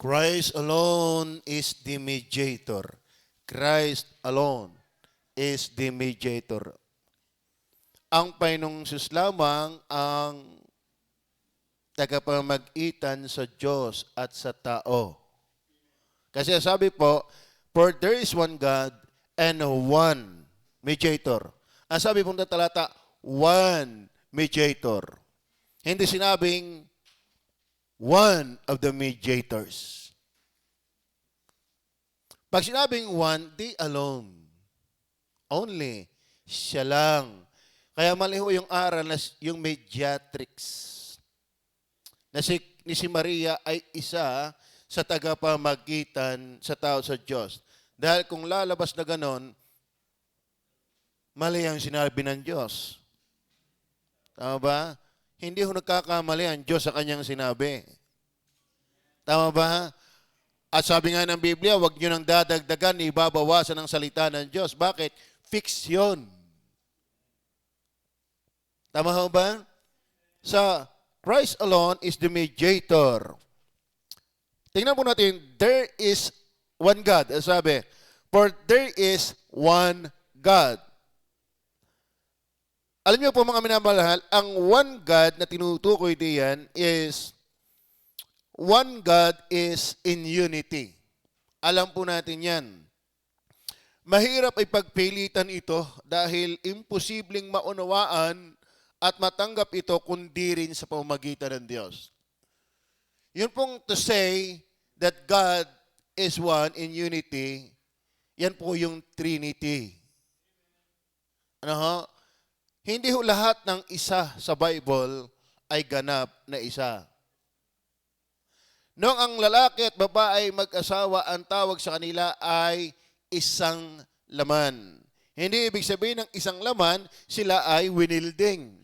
Christ alone is the mediator. Christ alone is the mediator. Ang Panginoong Hesus lamang ang tagapamagitan sa Diyos at sa tao. Kasi sabi po, for there is one God and one mediator. Ang sabi pong talata, one mediator. Hindi sinabing one of the mediators. Pag sinabing one, di alone. Only. Siya lang. Kaya maliho yung aral na yung mediatrix. Na si Maria ay isa sa tagapamagitan sa tao sa Diyos. Dahil kung lalabas na ganon, mali ang sinabi ng Diyos. Tama ba? Hindi ho nagkakamali ang Diyos sa kanyang sinabi. Tama ba? At sabi nga ng Biblia, huwag nyo nang dadagdagan, ibabawasan ang salita ng Diyos. Bakit? Fix yun. Tama ho ba? Sa Christ alone is the mediator. Tingnan po natin, there is one God. Sabi, for there is one God. Alam niyo po mga minamahal, ang one God na tinutukoy diyan is, one God is in unity. Alam po natin yan. Mahirap ay pagpilitan ito dahil imposibleng maunawaan at matanggap ito kundi rin sa pamamagitan ng Diyos. Yun pong to say that God is one in unity, yan po yung Trinity. Ano ho? Hindi ho lahat ng isa sa Bible ay ganap na isa. Noong ang lalaki at babae mag-asawa, ang tawag sa kanila ay isang laman. Hindi ibig sabihin ng isang laman, sila ay winilding.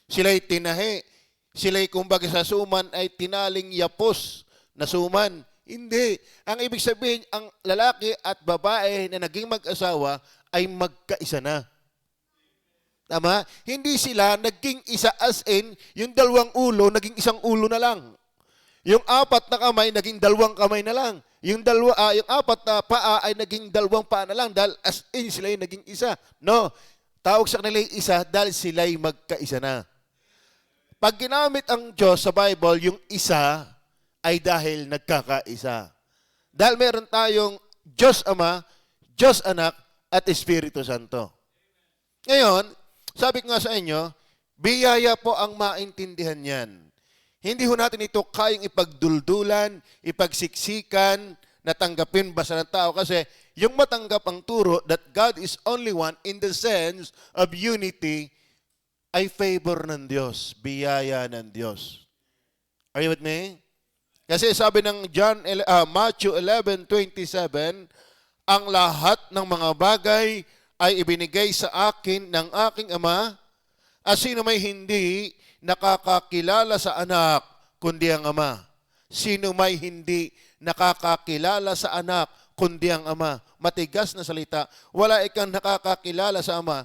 Sila'y tinahi. Sila'y kumbaga sa suman ay tinaling yapos na suman. Hindi. Ang ibig sabihin, ang lalaki at babae na naging mag-asawa ay magkaisa na. Tama? Hindi sila naging isa as in, yung dalawang ulo, naging isang ulo na lang. Yung apat na kamay, naging dalawang kamay na lang. Yung apat na paa ay naging dalawang paa na lang dahil as in sila'y naging isa. No. Tawag sa kanila isa dahil sila'y magkaisa na. Pag ginamit ang Diyos sa Bible, yung isa ay dahil nagkakaisa. Dahil meron tayong Diyos Ama, Diyos Anak, at Espiritu Santo. Ngayon, sabi ko nga sa inyo, biyaya po ang maintindihan yan. Hindi ho natin ito kayang ipagduldulan, ipagsiksikan, natanggapin basta ng tao. Kasi yung matanggap ang turo that God is only one in the sense of unity ay favor ng Diyos, biyaya ng Diyos. Are you with me? Kasi sabi ng Matthew 11:27, ang lahat ng mga bagay ay ibinigay sa akin ng aking Ama, at sino may hindi nakakakilala sa anak, kundi ang Ama. Sino may hindi nakakakilala sa anak, kundi ang Ama. Matigas na salita. Wala ikang nakakakilala sa Ama,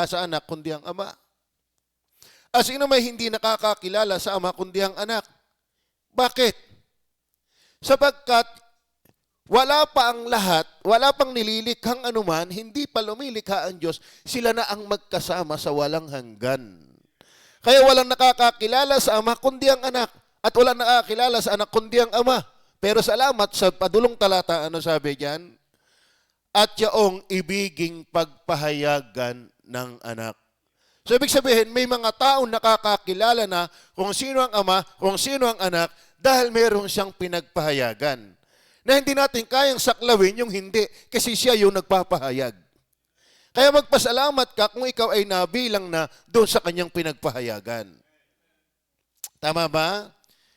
sa anak, kundi ang Ama. At sino may hindi nakakakilala sa Ama, kundi ang anak. Bakit? Sapagkat wala pa ang lahat, wala pang nililikhang anuman, hindi pa lumilikha ang Diyos, sila na ang magkasama sa walang hanggan. Kaya walang nakakakilala sa Ama, kundi ang anak. At walang nakakilala sa anak, kundi ang Ama. Pero salamat sa padulong talata, ano sabi diyan? At yaong ibiging pagpahayagan ng anak. So, ibig sabihin, may mga taong nakakakilala na kung sino ang Ama, kung sino ang anak, dahil meron siyang pinagpahayagan. Na hindi natin kayang saklawin yung hindi, kasi siya yung nagpapahayag. Kaya magpasalamat ka kung ikaw ay nabilang na doon sa kanyang pinagpahayagan. Tama ba?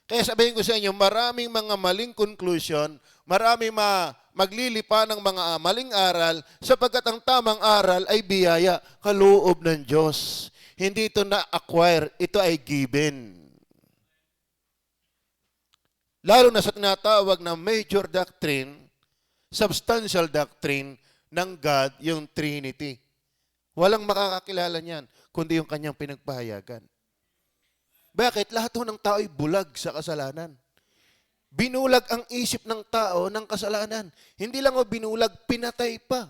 Kaya sabihin ko sa inyo, maraming mga maling conclusion, maraming maglilipa ng mga maling aral, sapagkat ang tamang aral ay biyaya, kaloob ng Diyos. Hindi ito na-acquire, ito ay given. Lalo na sa tinatawag na major doctrine, substantial doctrine ng God, yung Trinity. Walang makakakilala niyan, kundi yung kanyang pinagpahayagan. Bakit? Lahat ng tao ay bulag sa kasalanan. Binulag ang isip ng tao ng kasalanan. Hindi lang binulag, pinatay pa.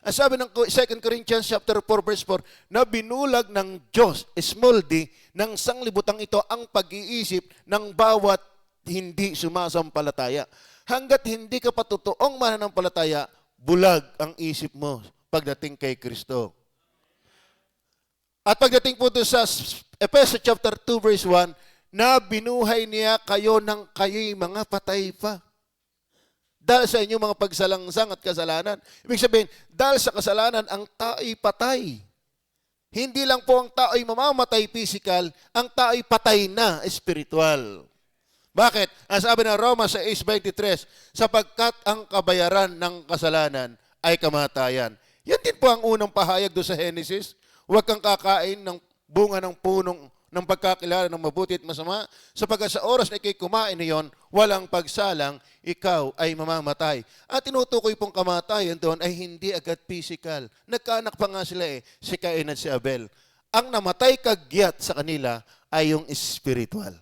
Ang sabi ng 2 Corinthians chapter 4 verse 4, na binulag ng Diyos, small d, ng sanglibutang ito ang pag-iisip ng bawat hindi sumasampalataya. Hanggat hindi ka patutuong mananampalataya, bulag ang isip mo pagdating kay Kristo. At pagdating po doon sa Ephesians chapter 2 verse 1, na binuhay niya kayo ng kayo'y mga patay pa. Dahil sa inyong mga pagsalangsang at kasalanan. Ibig sabihin, dahil sa kasalanan, ang tao'y patay. Hindi lang po ang tao'y mamamatay physical, ang tao'y patay na spiritual. Bakit? Ang sabi ng Roma sa 8:23, sapagkat ang kabayaran ng kasalanan ay kamatayan. Yan din po ang unang pahayag doon sa Genesis. Huwag kang kakain ng bunga ng punong ng pagkakilala ng mabuti at masama, sapagkat sa oras na ikay kumain niyon, walang pagsalang, ikaw ay mamamatay. At tinutukoy pong kamatayan doon ay hindi agad physical. Nagkaanak pa nga sila si Cain at si Abel. Ang namatay kagyat sa kanila ay yung spiritual.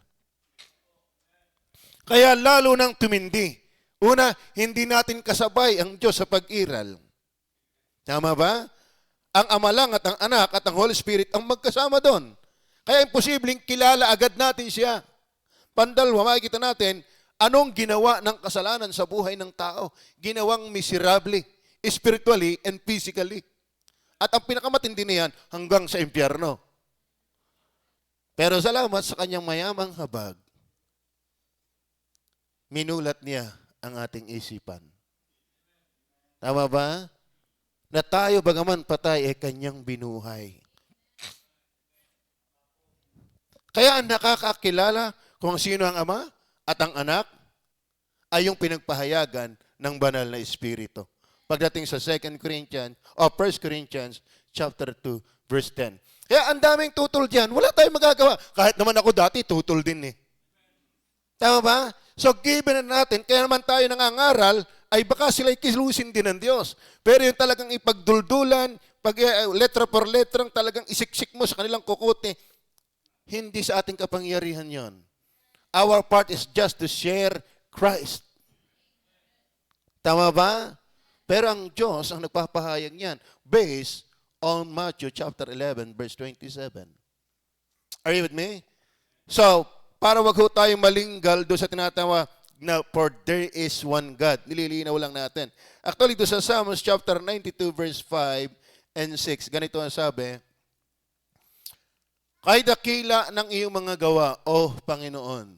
Kaya lalo nang tumindi. Una, hindi natin kasabay ang Diyos sa pag-iral. Tama ba? Ang Ama lang at ang Anak at ang Holy Spirit ang magkasama doon. Kaya imposibleng kilala agad natin siya. Pandalwa, makikita natin, anong ginawa ng kasalanan sa buhay ng tao? Ginawang miserable, spiritually and physically. At ang pinakamatindi niyan, hanggang sa impyerno. Pero salamat sa kanyang mayamang habag, minulat niya ang ating isipan. Tama ba? Na tayo bagaman patay ay kanyang binuhay. Kaya ang nakakakilala kung sino ang Ama at ang Anak ay yung pinagpahayagan ng banal na Espiritu. Pagdating sa 2 Corinthians o 1 Corinthians chapter 2 verse 10. Kaya ang daming tutol diyan. Wala tayong magagawa. Kahit naman ako dati, tutol din eh. Tama ba? So given na natin, kaya naman tayo nangangaral, ay baka sila'y kilusin din ng Diyos. Pero yung talagang ipagduldulan, pag letra por letrang talagang isiksik mo sa kanilang kukuti, hindi sa ating kapangyarihan yon. Our part is just to share Christ. Tama ba? Pero ang Diyos ang nagpapahayag niyan based on Matthew chapter 11 verse 27. Are you with me? So, para wag ho tayong malinggal doon sa tinatawag na for there is one God. Nililinaw lang natin. Actually, doon sa Psalms chapter 92 verse 5 and 6, ganito ang sabi, kay dakila ng iyong mga gawa, O Panginoon.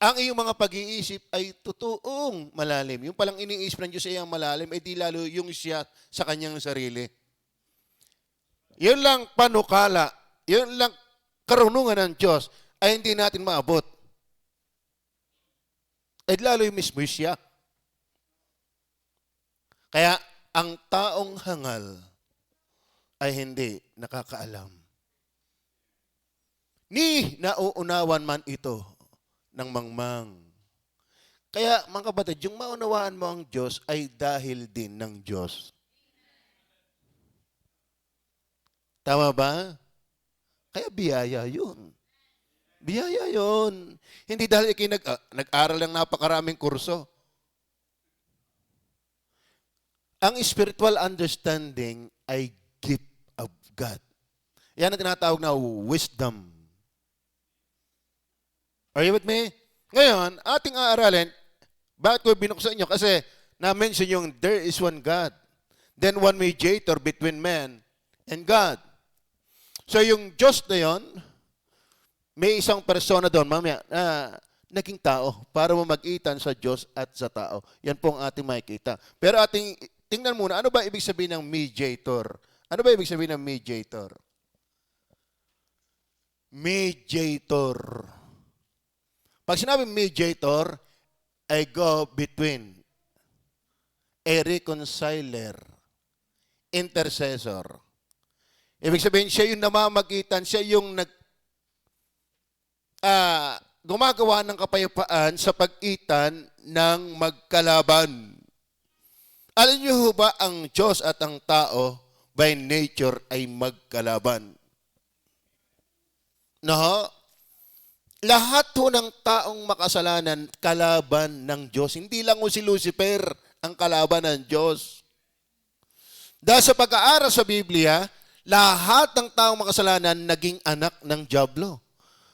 Ang iyong mga pag-iisip ay totoong malalim. Yung palang iniisip ng Diyos ay ang malalim, ay di lalo yung siya sa kanyang sarili. Yun lang panukala, yun lang karunungan ng Diyos ay hindi natin maabot. Ay lalo yung mismo siya. Kaya ang taong hangal ay hindi nakakaalam. Ni nauunawan man ito ng mangmang. Kaya mga kapatid, yung maunawaan mo ang Diyos ay dahil din ng Diyos. Tama ba? Kaya biyaya yun. Biyaya yun. Hindi dahil nag-aral ng napakaraming kurso. Ang spiritual understanding ay gift of God. Yan ang tinatawag na wisdom. Are you with me? Ngayon, ating aaralin, bakit ko binuksan inyo? Kasi na-mention yung there is one God. Then one mediator between man and God. So yung Diyos na yon, may isang persona doon, mamaya, naging tao para mamagitan sa Diyos at sa tao. Yan po ang ating makikita. Pero tingnan muna, ano ba ibig sabihin ng mediator? Ano ba ibig sabihin ng mediator? Mediator. Pag sinabi mediator, I go between a reconciler, intercessor. Ibig sabihin, siya yung namamagitan, siya yung gumagawa ng kapayapaan sa pagitan ng magkalaban. Alam niyo ba ang Diyos at ang tao by nature ay magkalaban? No? Lahat ho ng taong makasalanan, kalaban ng Diyos. Hindi lang ho si Lucifer ang kalaban ng Diyos. Dahil sa pag-aaral sa Biblia, lahat ng taong makasalanan naging anak ng Diablo.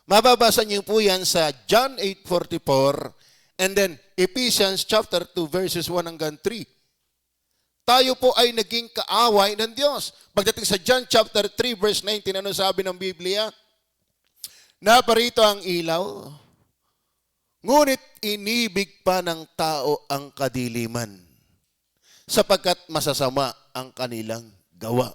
Mababasa niyo po yan sa John 8:44 and then Ephesians chapter 2 verses 1 hanggang 3. Tayo po ay naging kaaway ng Diyos. Pagdating sa John chapter 3 verse 19, ano sabi ng Biblia? Naparito ang ilaw, ngunit inibig pa ng tao ang kadiliman, sapagkat masasama ang kanilang gawa.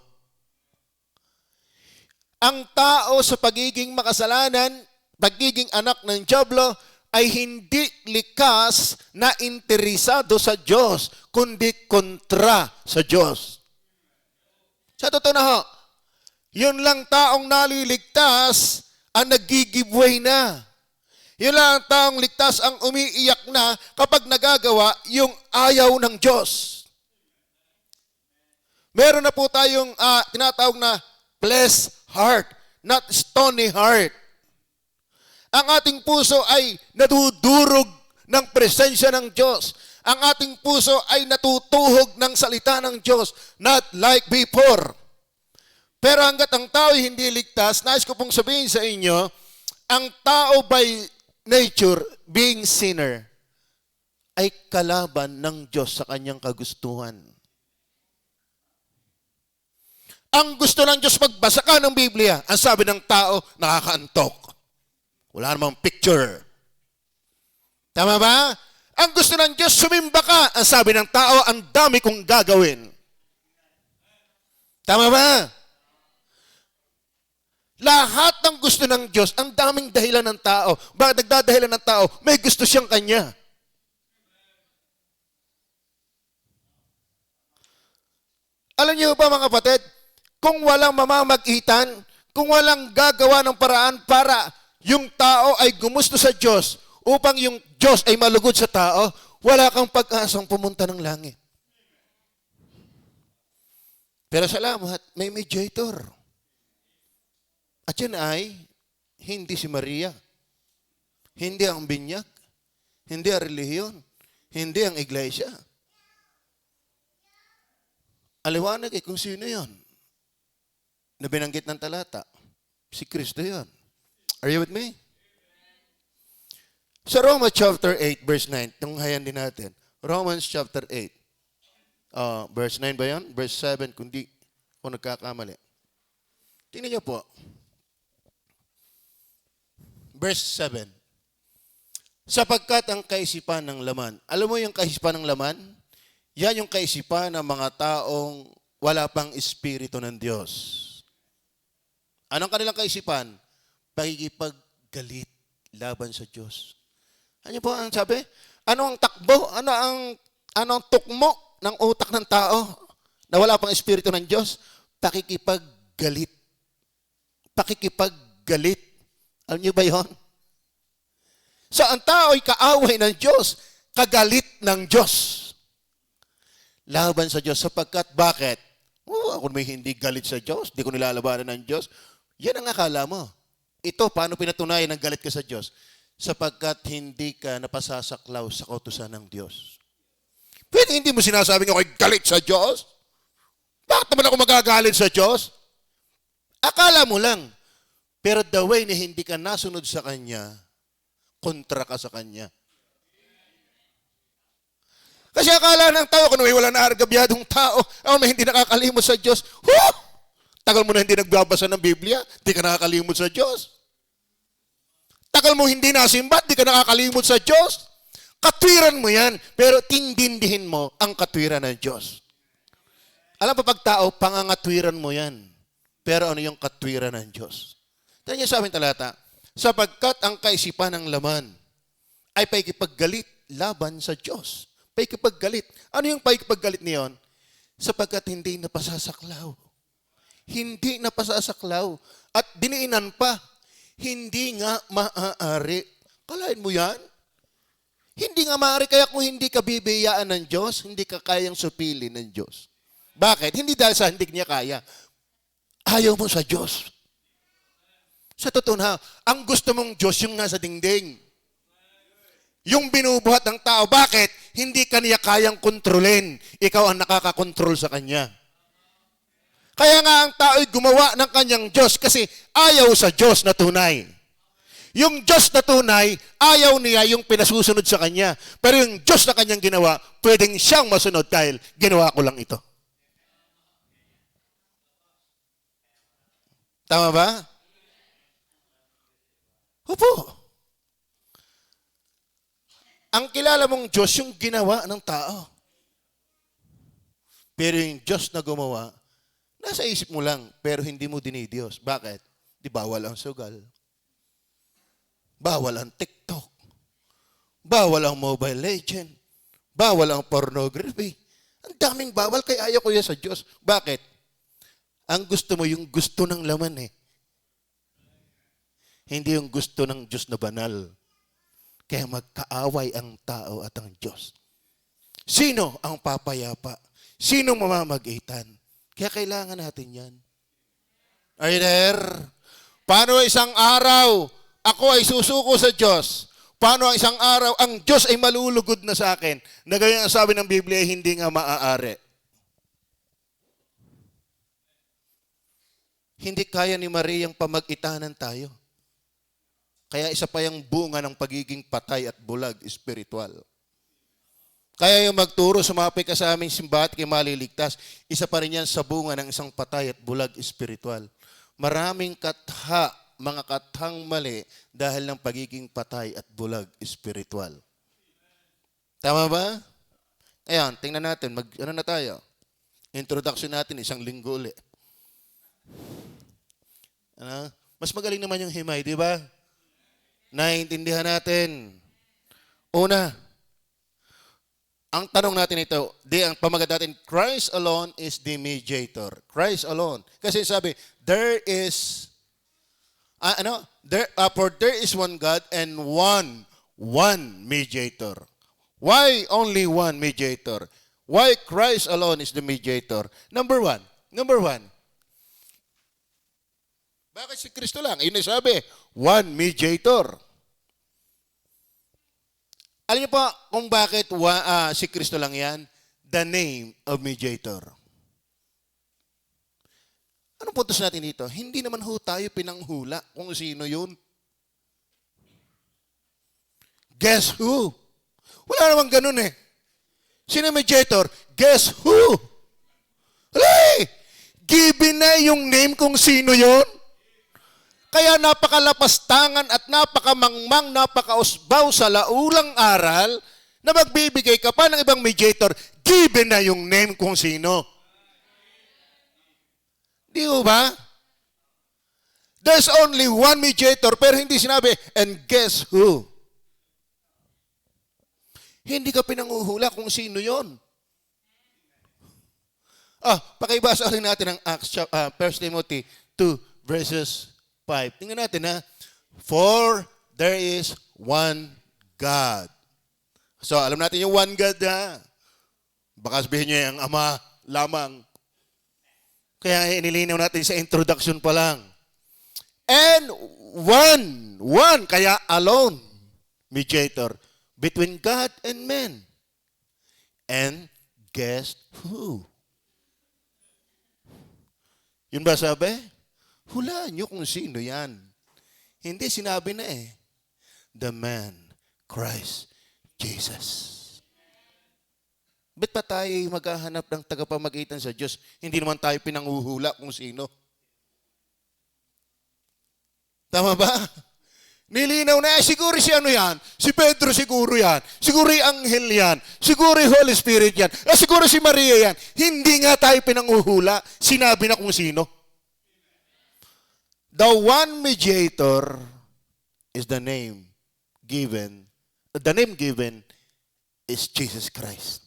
Ang tao sa pagiging makasalanan, pagiging anak ng Diablo, ay hindi likas na interesado sa Diyos, kundi kontra sa Diyos. Sa totoo na ho, yun lang taong naliligtas ang nag-giveaway na. Yun lang ang taong ligtas ang umiiyak na kapag nagagawa yung ayaw ng Diyos. Meron na po tayong tinatawag na blessed heart, not stony heart. Ang ating puso ay nadudurog ng presensya ng Diyos. Ang ating puso ay natutuhog ng salita ng Diyos, not like before. Pero hanggat ang tao ay hindi ligtas, nais ko pong sabihin sa inyo, ang tao by nature, being sinner, ay kalaban ng Diyos sa kanyang kagustuhan. Ang gusto ng Diyos, magbasa ka ng Biblia. Ang sabi ng tao, nakakaantok. Wala namang picture. Tama ba? Ang gusto ng Diyos, sumimba ka. Ang sabi ng tao, ang dami kong gagawin. Tama ba? Lahat ng gusto ng Diyos, ang daming dahilan ng tao. Bakit nagdadahilan ng tao? May gusto siyang kanya. Alam niyo ba mga kapatid, kung walang mamamagitan, kung walang gagawa ng paraan para yung tao ay gumusto sa Diyos, upang yung Diyos ay malugod sa tao, wala kang pag-asang pumunta ng langit. Pero salamat, may mediator. At yan ay hindi si Maria, hindi ang binyag, hindi ang relihiyon, hindi ang iglesia. Aliwanag kung sino yon na binanggit ng talata. Si Kristo yon. Are you with me? Sa Romans chapter 8 verse 9, tunghayan din natin. Romans chapter 8. Verse 9 ba yan? Verse 7 kung nagkakamali. Tingnan niyo po. Verse 7. Sapagkat ang kaisipan ng laman. Alam mo yung kaisipan ng laman? Yan yung kaisipan ng mga taong wala pang espiritu ng Diyos. Anong kanilang kaisipan? Pakikipaggalit laban sa Diyos. Ano po ang sabi? Ano ang takbo? Ano ang tukmo ng utak ng tao na wala pang espiritu ng Diyos? Pakikipaggalit. Pakikipaggalit. Alam niyo ba yun? So, ang tao ay kaaway ng Diyos, kagalit ng Diyos. Laban sa Diyos, sapagkat bakit? Ako may hindi galit sa Diyos, di ko nilalabanan ng Diyos. Yan ang akala mo. Ito, paano pinatunayan ng galit ka sa Diyos? Sapagkat hindi ka napasasaklaw sa kautusan ng Diyos. Pwede hindi mo sinasabing ako'y galit sa Diyos? Bakit naman ako magagalit sa Diyos? Akala mo lang. Pero the way na hindi ka nasunod sa Kanya, kontra ka sa Kanya. Kasi akala ng tao, kung wala na argabyadong tao, may hindi nakakalimot sa Diyos. Tagal mo na hindi nagbabasa ng Biblia, di ka nakakalimot sa Diyos. Tagal mo hindi nasimbat, di ka nakakalimot sa Diyos. Katwiran mo yan, pero tindindihin mo ang katwiran ng Diyos. Alam pa pag tao, pangangatwiran mo yan. Pero ano yung katwiran ng Diyos? Tignan niyo sa aming talata, sapagkat ang kaisipan ng laman ay paikipaggalit laban sa Diyos. Paikipaggalit. Ano yung paikipaggalit niyon? Sapagkat hindi napasasaklaw. Hindi napasasaklaw. At diniinan pa, hindi nga maaari. Kalain mo yan? Hindi nga maaari, kaya kung hindi ka bibiyaan ng Diyos, hindi ka kayang supili ng Diyos. Bakit? Hindi dahil sa hindi niya kaya. Ayaw mo sa Diyos. Sa totoo na, ang gusto mong Diyos yung nasa dingding. Yung binubuhat ng tao. Bakit? Hindi kaniya kayang kontrolin. Ikaw ang nakakakontrol sa kanya. Kaya nga ang tao'y gumawa ng kanyang Diyos kasi ayaw sa Diyos na tunay. Yung Diyos na tunay, ayaw niya yung pinasusunod sa kanya. Pero yung Diyos na kanyang ginawa, pwedeng siyang masunod dahil ginawa ko lang ito. Tama ba? Opo. Ang kilala mong Diyos yung ginawa ng tao. Pero yung Diyos na gumawa, nasa isip mo lang, pero hindi mo dinidiyos. Bakit? Di bawal ang sugal. Bawal ang TikTok. Bawal ang Mobile Legend. Bawal ang pornography. Ang daming bawal, kaya ayaw ko yan sa Diyos. Bakit? Ang gusto mo, yung gusto ng laman eh. Hindi yung gusto ng Diyos na banal. Kaya magkaaway ang tao at ang Diyos. Sino ang papayapa? Sino mamamagitan? Kaya kailangan natin yan. Are you there? Paano isang araw ako ay susuko sa Diyos? Paano ang isang araw ang Diyos ay malulugod na sa akin? Na ganyan ang sabi ng Biblia, hindi nga maaari. Hindi kaya ni Maria ang pamag-itanan tayo. Kaya isa pa yung bunga ng pagiging patay at bulag espiritual. Kaya yung magturo, sumapi ka sa aming simbahan at maliligtas, isa pa rin yan sa bunga ng isang patay at bulag espiritual. Maraming mga kathang mali dahil ng pagiging patay at bulag espiritual. Tama ba? Ayan, tingnan natin, ano na tayo? Introduction natin, 1 linggo ulit. Mas magaling naman yung himay, di ba? Naiintindihan natin. Una, ang tanong natin ito, ang pamagat natin, Christ alone is the mediator. Christ alone. Kasi sabi, there is, for there is one God and one mediator. Why only one mediator? Why Christ alone is the mediator? Number one. Bakit si Kristo lang? Yun ay sabi, one mediator. Alam niyo po kung bakit si Kristo lang yan? The name of mediator. Anong puntos natin dito? Hindi naman ho tayo pinanghula kung sino yun. Guess who? Wala namang ganun eh. Sino mediator? Guess who? Hey! Given na yung name kung sino yun. Kaya napakalapastangan at napakamangmang, napakausbaw sa laulang aral na magbibigay ka pa ng ibang mediator, given na yung name kung sino. Di ba? There's only one mediator, pero hindi sinabi, and guess who? Hindi ka pinanguhula kung sino yon. Pakibasa rin natin ang Acts, 1 Timothy 2, verses 5. Tingnan natin For there is one God. So, alam natin yung one God Baka sabihin niyo yung Ama lamang. Kaya inilinaw natin sa introduction pa lang. And one, kaya alone, mediator, between God and men. And guess who? Yun ba sabi? Hulaan nyo kung sino yan. Hindi, sinabi na the man, Christ Jesus. Ba't pa tayo maghahanap ng tagapamagitan sa Diyos? Hindi naman tayo pinanguhula kung sino. Tama ba? Nilinaw na, siguro si ano yan? Si Pedro siguro yan. Siguro yung anghel yan. Siguro yung Holy Spirit yan. Siguro si Maria yan. Hindi nga tayo pinanguhula. Sinabi na kung sino. The one mediator is the name given. The name given is Jesus Christ.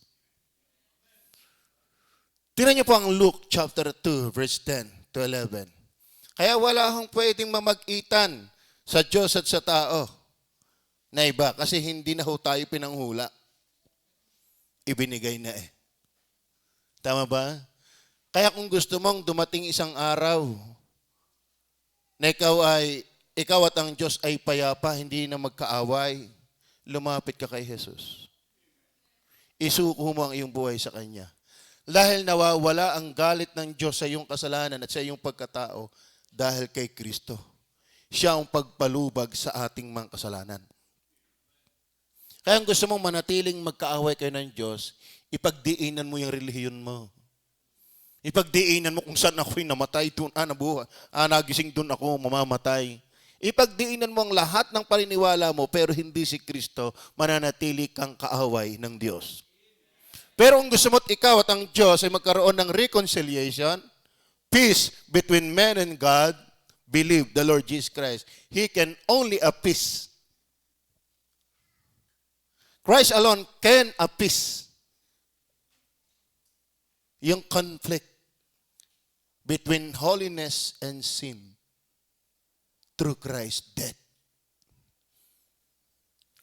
Tingnan niyo po ang Luke chapter 2, verse 10 to 11. Kaya wala akong pwedeng mamag-itan sa Diyos at sa tao na iba kasi hindi na ho tayo pinanghula. Ibinigay na Tama ba? Kaya kung gusto mong dumating isang araw na ikaw ay ikaw at ang Diyos ay payapa, hindi na magkaaway, lumapit ka kay Jesus. Isuko mo ang iyong buhay sa Kanya. Dahil nawawala ang galit ng Diyos sa iyong kasalanan at sa iyong pagkatao dahil kay Kristo. Siya ang pagpalubag sa ating mga kasalanan. Kaya kung gusto mong manatiling magkaaway kayo ng Diyos, ipagdiinan mo yung relihiyon mo. Ipagdiinan mo kung saan ako'y namatay, doon, nabuhay, nagising doon ako, mamamatay. Ipagdiinan mo ang lahat ng paniniwala mo, pero hindi si Kristo, mananatili kang kaaway ng Diyos. Pero kung gusto mo't ikaw at ang Diyos ay magkaroon ng reconciliation, peace between man and God, believe the Lord Jesus Christ. He can only appease. Christ alone can appease yung conflict between holiness and sin through Christ's death.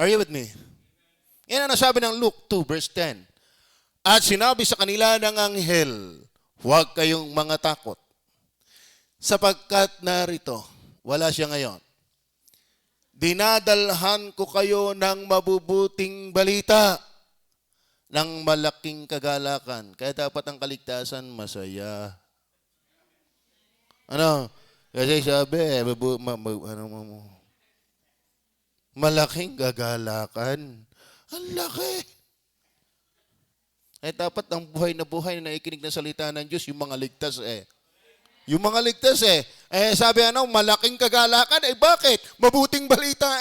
Are you with me? Yan ang nasabi ng Luke 2 verse 10. At sinabi sa kanila ng anghel, huwag kayong mga takot, sapagkat narito, wala siya ngayon. Dinadalhan ko kayo ng mabubuting balita, ng malaking kagalakan. Kaya dapat ang kaligtasan masaya. Ano? Kasi sabi, malaking kagalakan. Ang laki. Dapat ang buhay na nakikinig ng salita ng Diyos, yung mga ligtas Yung mga ligtas sabi malaking kagalakan, bakit? Mabuting balita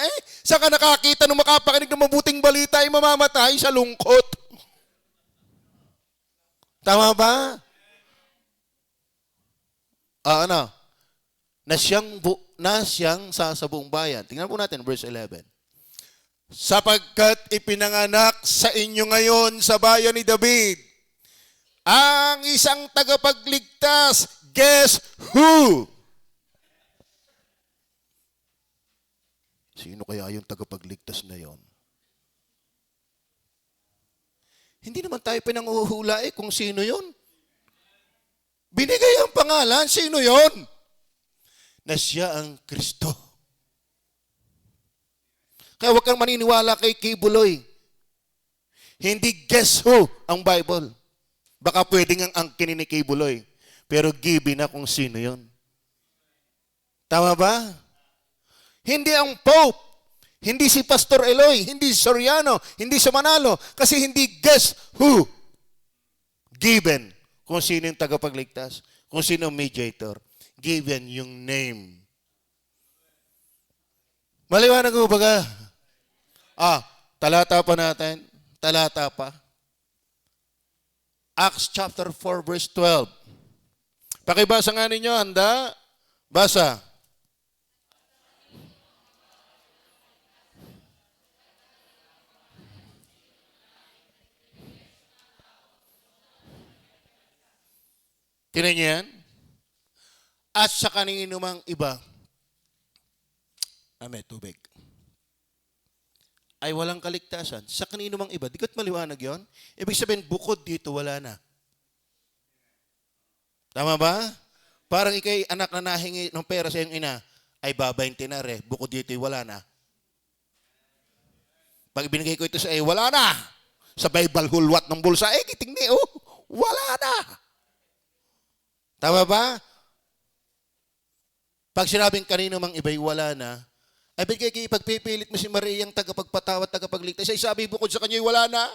Saka nakakita nung makapakinig ng mabuting balita ay mamamatay sa lungkot. Tama ba? Na siyang sa buong bayan. Tingnan po natin, verse 11. Sapagkat ipinanganak sa inyo ngayon sa bayan ni David ang isang tagapagligtas. Guess who? Sino kaya yung tagapagligtas na yon? Hindi naman tayo pinanguhula kung sino yon. Binigay ang pangalan, sino yon? Na siya ang Kristo. Kaya huwag kang maniniwala kay Kibuloy. Hindi guess who ang Bible. Baka pwedeng ang angkin ni Kibuloy. Pero given na kung sino yon. Tama ba? Hindi ang Pope. Hindi si Pastor Eloy. Hindi si Soriano. Hindi si Manalo. Kasi hindi guess who. Given kung sino yung tagapagligtas. Kung sino ang mediator. Given yung name. Maliwanag mo baga? Talata pa natin. Talata pa. Acts chapter 4 verse 12. Pakibasa nga ninyo, handa? Basa. Tinan niyo yan? At sa kaninumang iba, may tubig, ay walang kaligtasan. Sa kanino mang iba. Di ko't maliwanag yon? Ibig sabihin, bukod dito, wala na. Tama ba? Parang ikay anak na nahingi ng pera sa iyong ina, ay babayin tinare. Bukod dito, wala na. Pag binigay ko ito sa wala na. Sabay balhulwat ng bulsa, kitingni, wala na. Tama ba? Pag sinabing kanino mang iba'y wala na, ay bigay ipagpipilit mo si Maria ang tagapagpatawad, tagapagligtas. Ay sabi bukod sa kanya, wala na.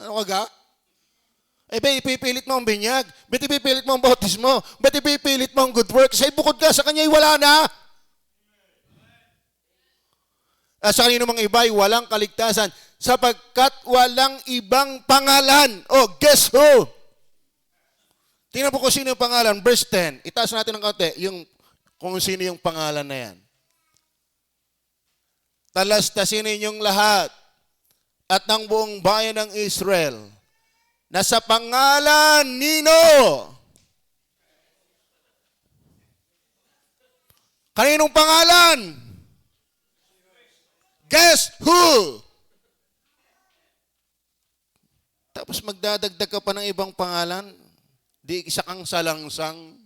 Ano ka? Ipipilit mo ang binyag. Ba't ipipilit mo ang bautismo? Ba't ipipilit mo ang good works? Ay bukod ka sa kanya, wala na. Sa kanino mang iba'y walang kaligtasan, sapagkat walang ibang pangalan. Guess who? Tingnan po kung sino yung pangalan. Verse 10. Itaas natin ng kaunti kung sino yung pangalan na yan. Talastasin ninyong lahat at ng buong bayan ng Israel na sa pangalan nino. Kaninong pangalan? Guess who? Tapos magdadagdag ka pa ng ibang pangalan, di isa kang salangsang.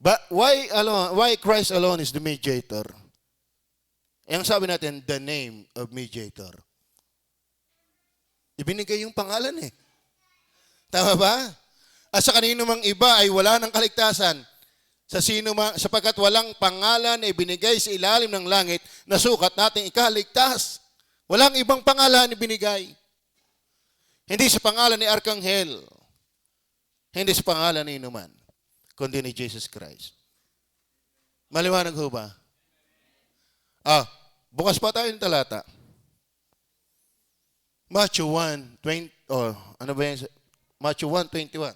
But why alone? Why Christ alone is the mediator? Ang sabi natin, the name of mediator. Ibinigay yung pangalan eh. Tama ba? At sa kanino mang iba ay wala ng kaligtasan. Sapagkat walang pangalan na ibinigay sa ilalim ng langit na sukat nating ikaligtas. Walang ibang pangalan ibinigay. Hindi sa pangalan ni Arkanghel. Hindi sa pangalan ni inuman. Kundi ni Jesus Christ. Maliwanag ho ba? Bukas pa tayo ng talata. Matthew 1:20, ano ba yan? Matthew 1:21.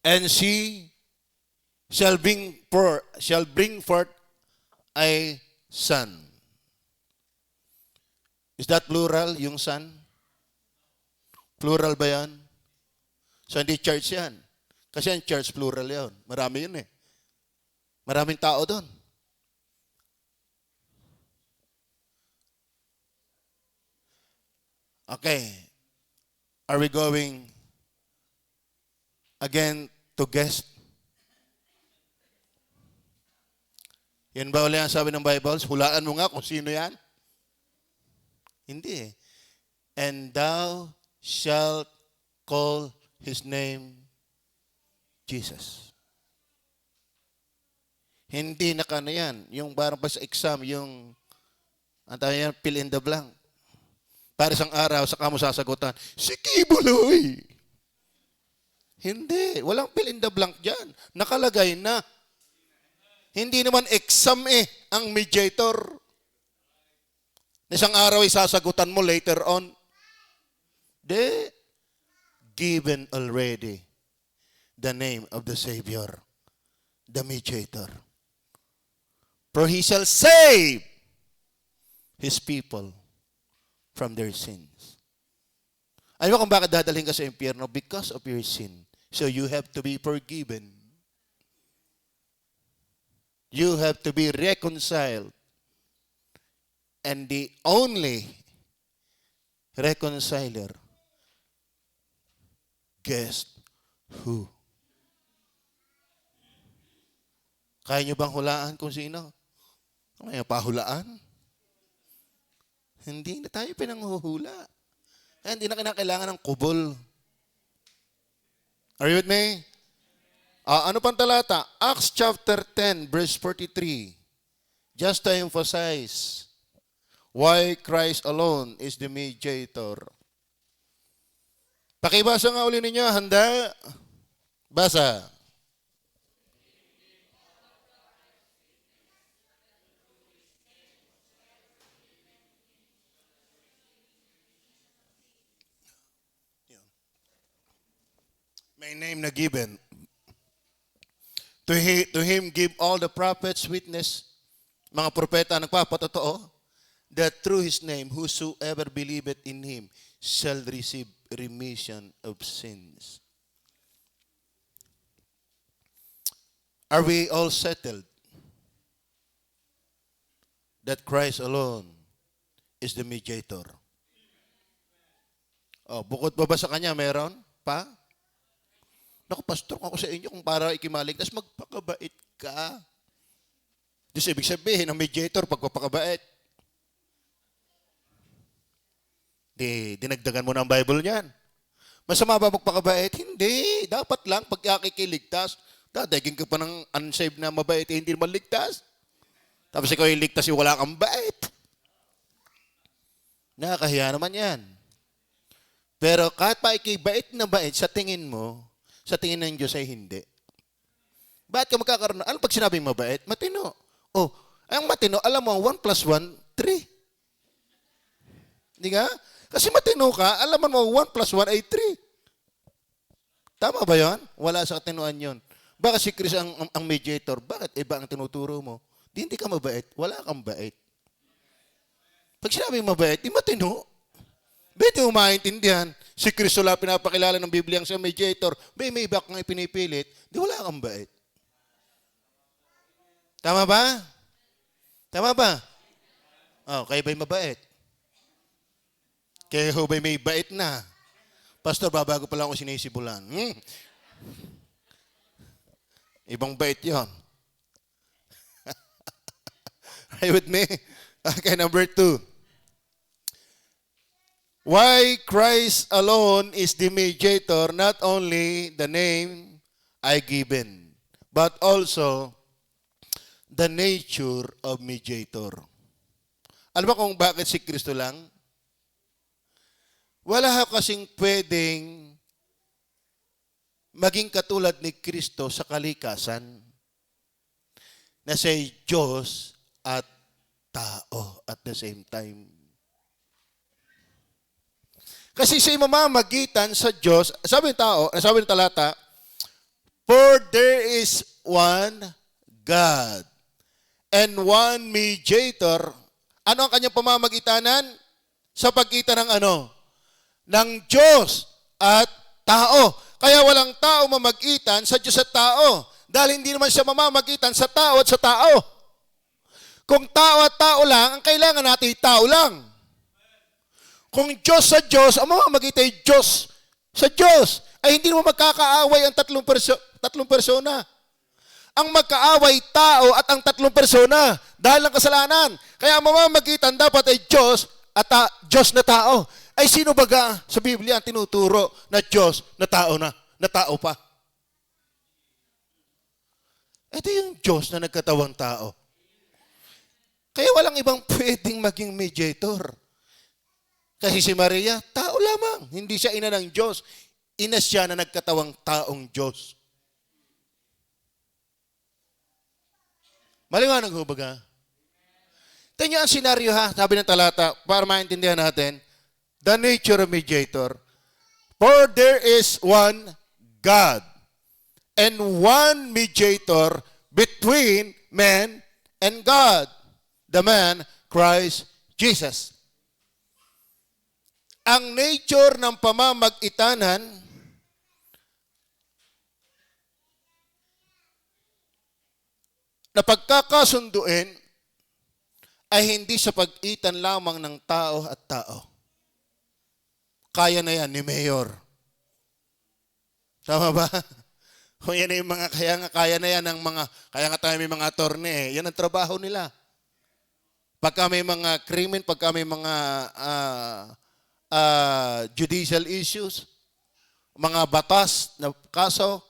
And she shall bring forth a son. Is that plural, yung son? Plural ba yan? So hindi church yan. Kasi ang church plural yan. Marami yun eh. Maraming tao doon. Okay. Are we going again to guess? Yan ba ulit ang sabi ng Bible? Hulaan mo nga kung sino yan? Hindi eh. And thou shalt call his name Jesus. Hindi na ka na yan. Yung parang pa sa exam, yung yan, fill in the blank. Para isang araw, saka mo sasagutan, si Kibuloy. Hindi. Walang fill in the blank dyan. Nakalagay na. Hindi naman exam ang mediator. Isang araw ay sasagutan mo later on. Given already the name of the Savior, the mediator. For he shall save his people from their sins. Alam mo kung bakit dadalhin ka sa impyerno? Because of your sin. So you have to be forgiven. You have to be reconciled. And the only reconciler, guess who? Kaya nyo bang hulaan kung sino? Kaya pahulaan? Hindi na tayo pinanghuhula. Kaya hindi na kinakailangan ng kubol. Are you with me? Ano pang talata? Acts chapter 10, verse 43. Just to emphasize why Christ alone is the mediator. Pakibasa nga uli ninyo. Handa? Basa. May name na given. To him give all the prophets witness, mga propeta nagpapatotoo, that through his name, whosoever believeth in him shall receive remission of sins. Are we all settled that Christ alone is the mediator? Bukod pa ba sa kanya, meron pa? Naku, pastor, ako sa inyo kung para ikimaligtas, magpakabait ka. Diyos, ibig sabihin, ang mediator, pagpapakabait. Dinagdagan mo na ang Bible niyan. Masama ba magpakabait? Hindi. Dapat lang, pag akikiligtas, dadaging ka pa ng unsaved na mabait, hindi naman ligtas. Tapos ikaw yung ligtas, yung wala kang bait. Nakakahiya naman yan. Pero kahit pa ikibait na bait, sa tingin mo, sa tingin ng Diyos ay hindi. Bakit ka magkakaroon? Ano pag sinabing mabait? Matino. Ang matino, alam mo, 1 plus 1, 3. Hindi ka? Kasi matino ka, alam mo, 1 plus 1 ay 3. Tama ba yan? Wala sa katinuan yun. Baka si Chris ang mediator. Bakit iba ang tinuturo mo? Hindi ka mabait. Wala kang bait. Pag sinabing mabait, di matino. Hindi mo maintindihan. Si Kristo lang pinapakilala ng Biblia ang siya mediator. May iba kang ipinipilit. Di wala kang bait. Tama ba? Tama ba? Kayo ba'y mabait? Kayo ba'y may bait na? Pastor, babago pa lang ako sinisibulan. Ibang bait yon. Are you with me? Okay, number 2. Why Christ alone is the mediator, not only the name I given, but also the nature of mediator. Alam mo kung bakit si Kristo lang? Wala kasing pwedeng maging katulad ni Kristo sa kalikasan na siya'y Diyos at tao at the same time. Kasi siya'y mamamagitan sa Diyos, sabi ng tao, sabi ng talata, for there is one God and one mediator. Ano ang kanyang pamamagitanan? Sa pagitan ng ano? Ng Diyos at tao. Kaya walang tao mamagitan sa Diyos at tao. Dahil hindi naman siya mamamagitan sa tao at sa tao. Kung tao at tao lang, ang kailangan natin tao lang. Kung Diyos sa Diyos, ang mamamagitan ay Diyos sa Diyos, ay hindi mo magkakaaway ang tatlong persona. Ang magkaaway tao at ang tatlong persona dahil ng kasalanan. Kaya ang mamamagitan dapat ay Diyos at Diyos na tao. Ay sino baga sa Biblia ang tinuturo na Diyos na tao pa? Ito yung Diyos na nagkatawang tao. Kaya walang ibang pwedeng maging mediator. Kasi si Maria, tao lamang. Hindi siya ina ng Diyos. Ina siya na nagkatawang taong Diyos. Maliwanag ho baga? Tingnan ang senaryo ha, sabi ng talata, para maintindihan natin, the nature of mediator. For there is one God and one mediator between man and God, the man, Christ Jesus. Ang nature ng pamamag-itanan na pagkakasunduin ay hindi sa pagitan lamang ng tao at tao. Kaya na yan ni Mayor. Tama ba? Kung yan yung mga, kaya na yan ng mga, kaya nga tayo may mga attorney eh. Yan ang trabaho nila. Pagka may mga krimen, pagka may mga judicial issues, mga batas na kaso,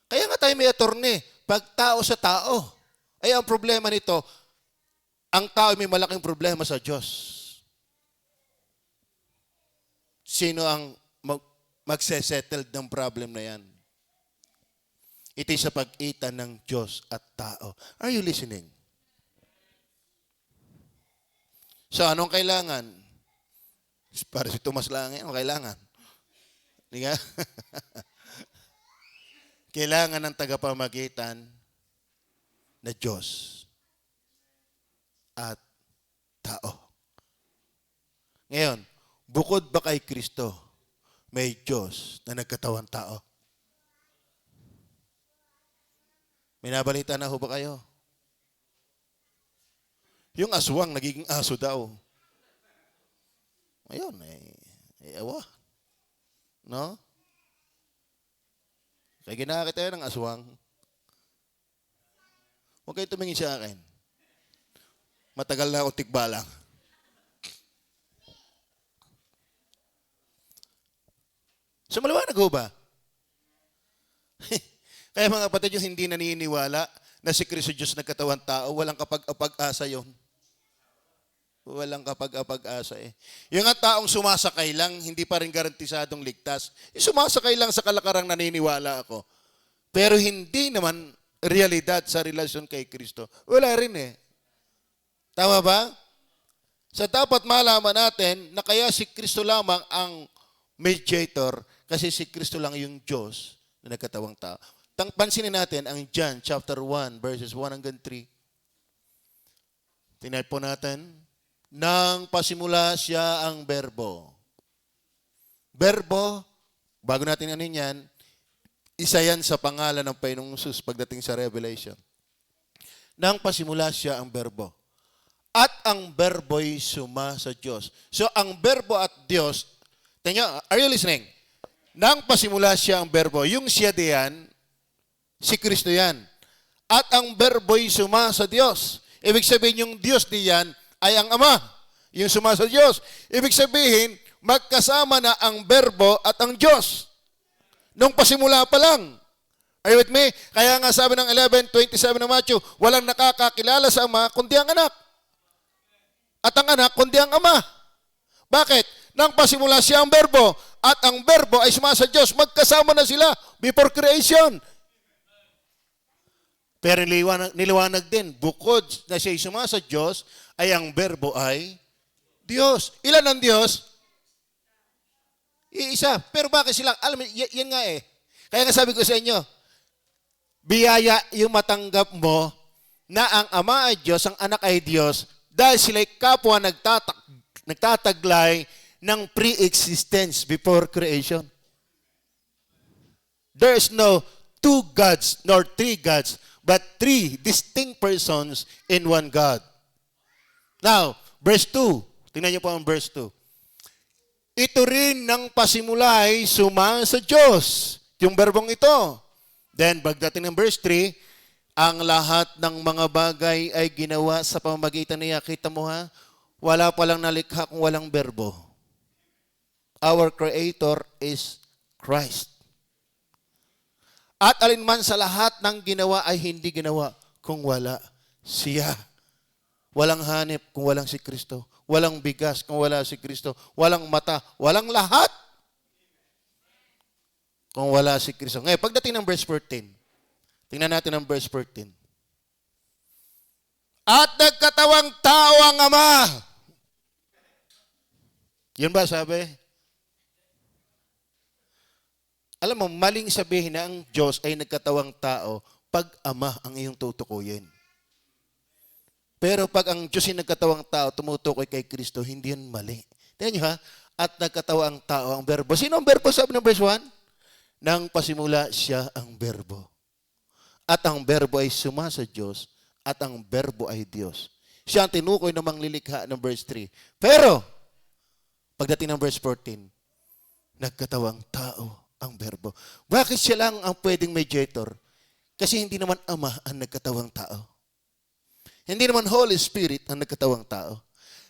kaya nga tayo may attorney. Pag tao sa tao, ay ang problema nito, ang tao may malaking problema sa Diyos. Sino ang magsesettled ng problem na yan? Ito sa pagitan ng Diyos at tao. Are you listening? So, anong kailangan? Para si Tomas lang yan, anong kailangan? Hindi nga? Kailangan ng tagapamagitan na Diyos at tao. Ngayon, bukod ba kay Kristo, may Diyos na nagkatawang tao? May nabalita na ho ba kayo? Yung aswang, nagiging aso daw. Ayun, ewa. No? Kaya ginakita yun ng aswang. Huwag kayo tumingin sa akin. Matagal na ako tikbalang. So, maliwanag ho ba? Kaya mga kapatid, yung hindi naniniwala na si Kristo Diyos nagkatawang tao, walang kapag-asa yun. Walang kapag-asa eh. Yung nga taong sumasakay lang, hindi pa rin garantisadong ligtas. Yung sumasakay lang sa kalakarang naniniwala ako. Pero hindi naman realidad sa relasyon kay Kristo. Wala rin eh. Tama ba? So dapat malaman natin na kaya si Kristo lamang ang mediator kasi si Kristo lang yung Diyos na nagkatawang tao. Pansinin natin ang John chapter 1 verses 1 hanggang 3. Tingnan po natin. Nang pasimula siya ang berbo. Berbo, bago natin ano yan, isa yan sa pangalan ng Panginoong Hesus pagdating sa Revelation. Nang pasimula siya ang berbo. At ang berbo'y suma sa Diyos. So ang berbo at Diyos, tingnan, are you listening? Nang pasimula siya ang berbo, yung siya diyan, si Kristo yan. at ang berbo'y suma sa Diyos. Ibig sabihin yung Diyos diyan ay ang Ama, yung suma sa Diyos. Ibig sabihin, magkasama na ang berbo at ang Diyos. Nung pasimula pa lang. Are you with me? Kaya nga sabi ng 11:27 ng Matthew, walang nakakakilala sa Ama kundi ang anak. At ang anak kundi ang Ama. Bakit? Nang pasimula siya ang berbo at ang berbo ay suma sa Diyos, magkasama na sila before creation. Pero niliwanag din, bukod na siya suma sa Diyos, ay ang berbo ay Diyos. Ilan ang Diyos? Iisa. Pero bakit sila? Alam mo, yan nga eh. Kaya nga sabi ko sa inyo, biyaya yung matanggap mo na ang Ama ay Diyos, ang Anak ay Diyos, dahil sila'y kapwa nagtataglay ng pre-existence before creation. There is no two gods nor three gods, but three distinct persons in one God. Now, verse 2. Tingnan niyo po ang verse 2. Ito rin ng pasimula ay suma sa Diyos. Yung verbong ito. Then, pagdating ng verse 3, ang lahat ng mga bagay ay ginawa sa pamamagitan niya. Kita mo ha? Wala palang nalikha kung walang berbo. Our Creator is Christ. At alinman sa lahat ng ginawa ay hindi ginawa kung wala siya. Walang hanip kung walang si Kristo. Walang bigas kung wala si Kristo. Walang mata. Walang lahat kung wala si Kristo. Ngayon, pagdating ng verse 14, tingnan natin ang verse 14. At nagkatawang tao ang Ama. Yun ba sabi? Alam mo, maling sabihin na ang Diyos ay nagkatawang tao pag Ama ang iyong tutukuyin. Pero pag ang Diyos ay nagkatawang tao, tumutukoy kay Kristo, hindi yan mali. Tingnan nyo ha? At nagkatawang tao ang berbo. Sino ang berbo? Sabi ng verse 1? Nang pasimula siya ang berbo. At ang berbo ay suma sa Diyos at ang berbo ay Diyos. Siya ang tinukoy ng manglilikha ng verse 3. Pero, pagdating ng verse 14, nagkatawang tao ang berbo. Bakit siya lang ang pwedeng mediator? Kasi hindi naman Ama ang nagkatawang tao. Hindi naman Holy Spirit ang nagkatawang tao.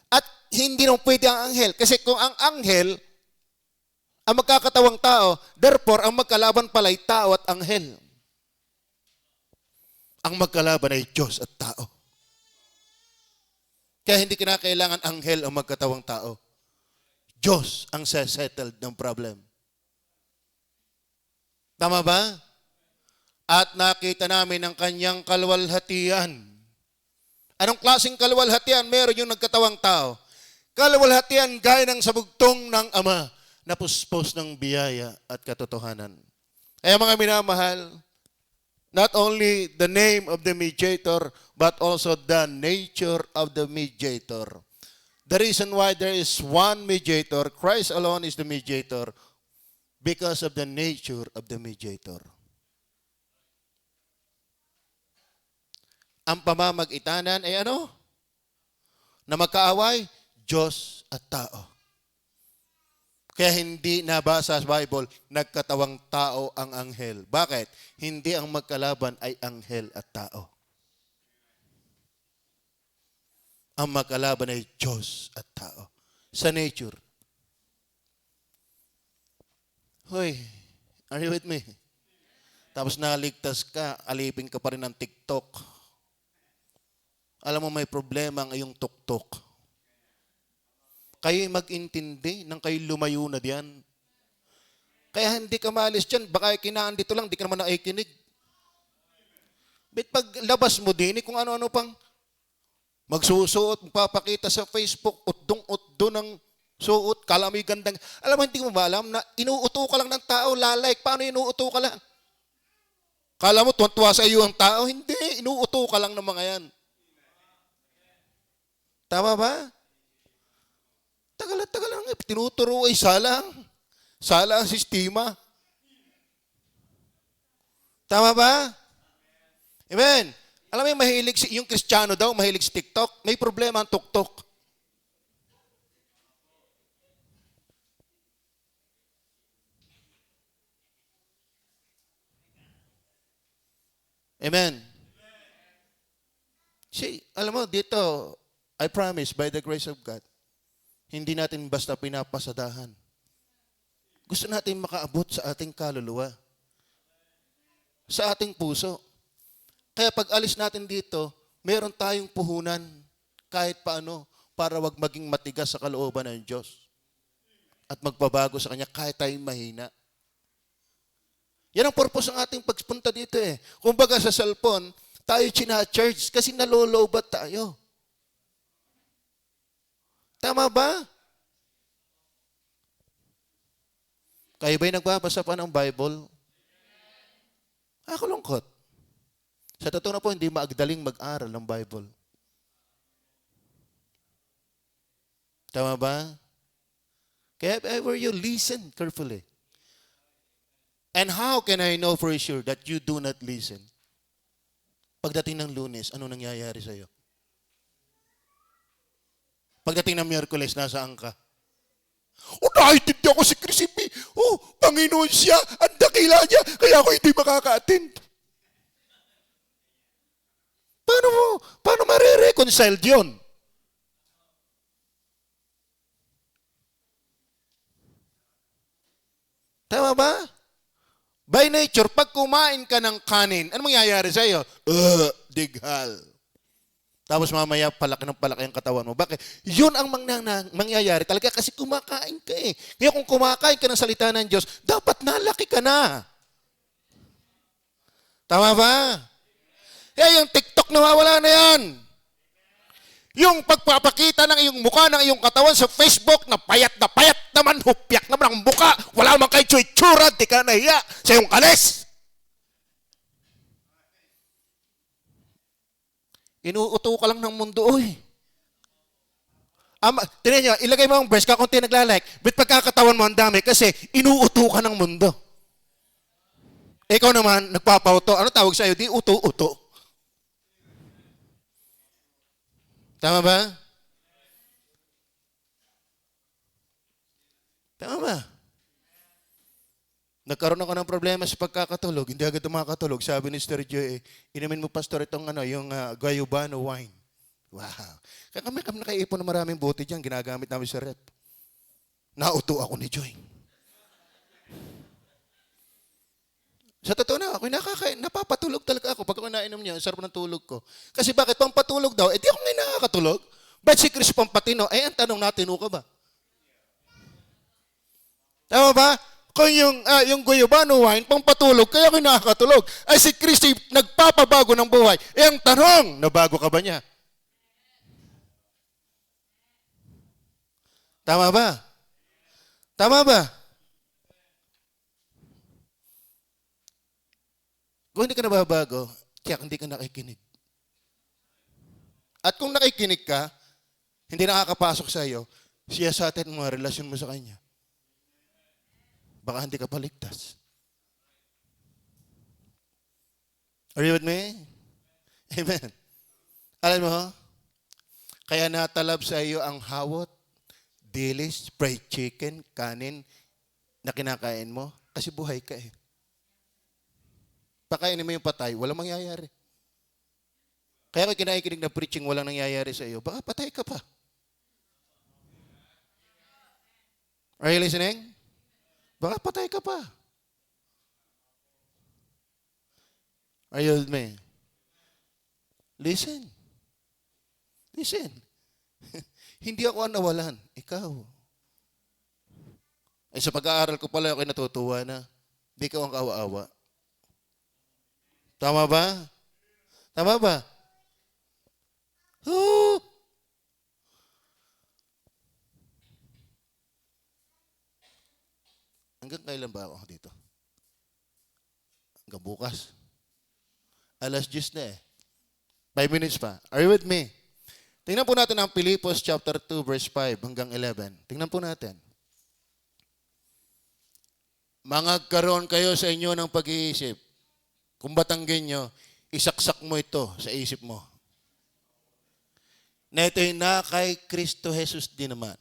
At hindi naman pwede ang anghel. Kasi kung ang anghel ang magkakatawang tao, therefore, ang magkalaban pala ay tao at anghel. Ang magkalaban ay Diyos at tao. Kaya hindi kinakailangan anghel ang magkatawang tao. Diyos ang settled ng problem. Tama ba? At nakita namin ang kanyang kalwalhatian. Anong klaseng kalwalhatian? Meron yung nagkatawang tao. Kalwalhatian gaya ng sabugtong ng Ama na puspos ng biyaya at katotohanan. Kaya mga minamahal, not only the name of the mediator, but also the nature of the mediator. The reason why there is one mediator, Christ alone is the mediator, because of the nature of the mediator. Ang pamamag-itanan ay ano? Na magkaaway, Diyos at tao. Kaya hindi nabasa sa Bible, nagkatawang tao ang anghel. Bakit? Hindi ang magkalaban ay anghel at tao. Ang magkalaban ay Diyos at tao. Sa nature. Hoy, are you with me? Tapos naligtas ka, alipin ka pa rin ng TikTok. Alam mo may problema ang iyong tuktok. Kayo'y mag-intindi nang kayo lumayo na diyan. Kaya hindi ka maalis dyan. Baka kinaan dito lang, di ka naman nakikinig. But pag labas mo din, kung ano-ano pang magsusuot, magpapakita sa Facebook, utdong-utdo ng suot, kala mo yung gandang. Alam mo, hindi mo ba alam na inuuto ka lang ng tao, lalike. Paano inuuto ka lang? Kala mo, tuwa sa iyo ang tao? Hindi, inuuto ka lang ng mga yan. Tama ba? Tagal lang. Tinuturo ay salang. Sala ang sistema. Tama ba? Amen. Alam mo yung mahilig, yung Kristiyano daw, mahilig sa TikTok, may problema ang tuktok. Amen. See, alam mo, dito, I promise, by the grace of God, hindi natin basta pinapasadahan. Gusto natin makaabot sa ating kaluluwa, sa ating puso. Kaya pag alis natin dito, meron tayong puhunan kahit paano para wag maging matigas sa kalooban ng Diyos at magbabago sa Kanya kahit tayong mahina. Yan ang purpose ng ating pagpunta dito eh. Kumbaga sa cellphone, tayo china-charge kasi nalolobat tayo. Tama ba? Kayo ba'y nagbabasa pa ng Bible? Ako lungkot. Sa totoo na po, hindi maagdaling mag-aral ng Bible. Tama ba? Kaya if ever you listen carefully. And how can I know for sure that you do not listen? Pagdating ng Lunes, ano nangyayari sa'yo? Pagdating ng Miyerkules, nasaan ka? Nakitindi ako si Crisipi. Panginoon siya, ang dakila niya, kaya ako hindi makaka-attend. Paano marireconcile yun? Tama ba? By nature, pag kumain ka ng kanin, ano mangyayari sa'yo? Dighal. Tapos mamaya, palaki ng palaki ang katawan mo. Bakit? Yun ang mangyayari talaga kasi kumakain ka eh. Kaya kung kumakain ka ng salita ng Diyos, dapat nalaki ka na. Tama ba? Kaya yung TikTok nawawala na yan. Yung pagpapakita ng iyong mukha, ng iyong katawan sa Facebook, na payat naman, hupyak naman ang mukha, wala naman kayo tsura, di ka nahiya sa iyong kalis. Inuuto ka lang ng mundo, oy. Tinan nyo, ilagay mo ang breast ka kung naglalike, but pagkakatawan mo ang dami kasi inuuto ka ng mundo. Ikaw naman, nagpapauto. Ano tawag sa'yo? Di uto-uto. Tama ba? Tama ba? Nagkaroon ako ng problema sa pagkakatulog. Hindi agad makakatulog. Sabi ni Sir Joy, inumin mo pastor itong yung Guayubano wine. Wow. Kaya kami nakaipon ng maraming bote dyan. Ginagamit namin sa rep. Nauto ako ni Joy. Sa totoo na, ako napapatulog talaga ako. Pag ako nainom niya, ang sarap ng tulog ko. Kasi bakit pampatulog daw? Di ako ngayon nakakatulog. Ba't si Chris Pampatino? Ang tanong natin, ka ba? Tama ba? Kung yung Guayubano wine, pampatulog, kaya ako nakakatulog. Ay si Chris nagpapabago ng buhay. Ang tanong, nabago ka ba niya? Tama ba? Tama ba? Kung hindi ka nababago, tiyak hindi ka nakikinig. At kung nakikinig ka, hindi nakakapasok sa iyo, siya sa atin mga relasyon mo sa Kanya. Baka hindi ka paligtas. Are you with me? Amen. Alam mo, kaya natalab sa iyo ang hawot, dilis, fried chicken, kanin na kinakain mo kasi buhay ka eh. Pakainin mo yung patay, walang mangyayari. Kaya kung kinakikinig na preaching, walang nangyayari sa iyo, baka patay ka pa. Are you listening? Baka patay ka pa. Are you with me? Listen. Listen. Hindi ako ang nawalan. Ikaw. Ay sa pag-aaral ko pala ako'y natutuwa na. Di ka ang kawa-awa. Tama ba? Tama ba? Hanggang kailan ba ako dito? Hanggang bukas. 10:00 na eh. 5 minutes pa. Are you with me? Tingnan po natin ang Filipos chapter 2 verse 5 hanggang 11. Tingnan po natin. Mangagkaroon kayo sa inyo ng pag-iisip. Kung batanggin nyo, isaksak mo ito sa isip mo. Na ito'y na kay Kristo Jesus din naman.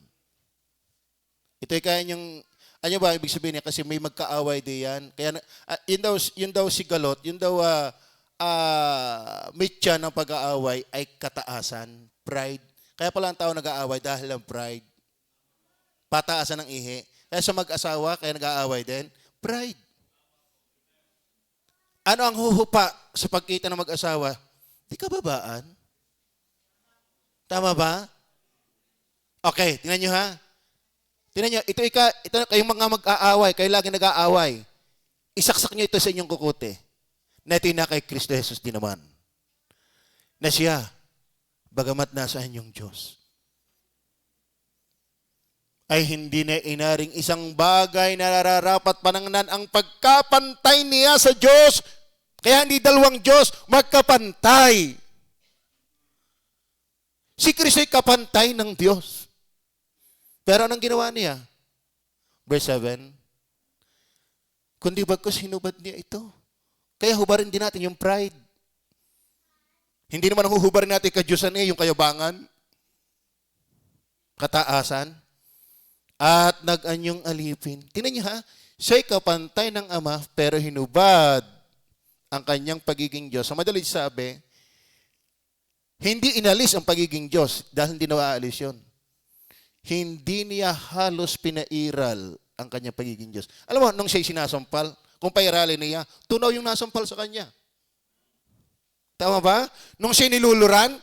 Ito'y kaya niyong, ano ba ibig sabihin niya? Kasi may magkaaway din yan. Kaya, yun daw si Galot, yun daw mitya ng pag-aaway ay kataasan, pride. Kaya pala ang tao nag-aaway dahil ng pride. Pataasan ng ihi. Kaya sa mag-asawa, kaya nag-aaway din, pride. Ano ang huhupa sa pagkita ng mag-asawa? Di ka babaan? Tama ba? Okay, tingnan nyo ha. Tingnan nyo, ito kayong mga mag-aaway, kayo lagi nag-aaway. Isaksak nyo ito sa inyong kukote. Na ito na kay Kristo Jesus din naman. Na siya, bagamat nasa inyong Diyos, ay hindi na inaring isang bagay na nararapat panangnan ang pagkapantay niya sa Diyos. Kaya hindi dalawang Diyos, magkapantay. Si Kristo ay kapantay ng Diyos. Pero anong ginawa niya? Verse 7, kundi bagkus hinubad niya ito. Kaya hubarin din natin yung pride. Hindi naman ang huhubarin natin ka-Diyosan yung kayabangan, kataasan, at nag-anyong alipin. Tingnan niyo ha, siya'y kapantay ng Ama, pero hinubad ang kanyang pagiging Diyos. Sa madaling sabi, hindi inalis ang pagiging Diyos dahil hindi naaalis yun. Hindi niya halos pinairal ang kanyang pagiging Diyos. Alam mo, nung siya'y sinasampal, kung pairalin niya, tunaw yung nasampal sa kanya. Tama ba? Nung siya'y niluluran,